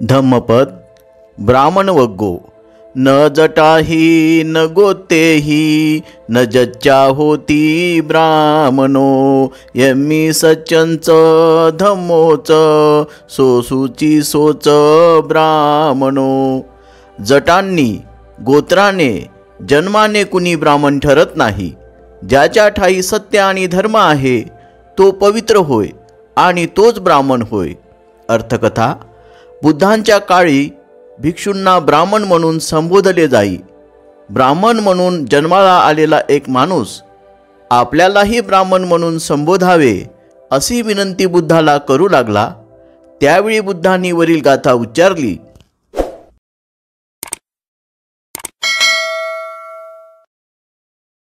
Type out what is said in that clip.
धम्मपद ब्राह्मण वग्गो न जटाही न गोतेही न जच्चा होती ब्राह्मणो यम्मी सच्चंच धम्मोच सोसूची सोच ब्राह्मणो। जटांनी गोत्राने जन्माने कुणी ब्राह्मण ठरत नाही। ज्याच्या ठाई सत्य आणि धर्म आहे तो पवित्र होय आणि तोच ब्राह्मण होय। अर्थकथा, बुद्धांच्या काळी भिक्षूंना ब्राह्मण म्हणून संबोधले जाई। ब्राह्मण म्हणून जन्माला आलेला एक माणूस आपल्यालाही ब्राह्मण म्हणून संबोधावे अशी विनंती बुद्धाला करू लागला। त्यावेळी बुद्धांनी वरील गाथा उच्चारली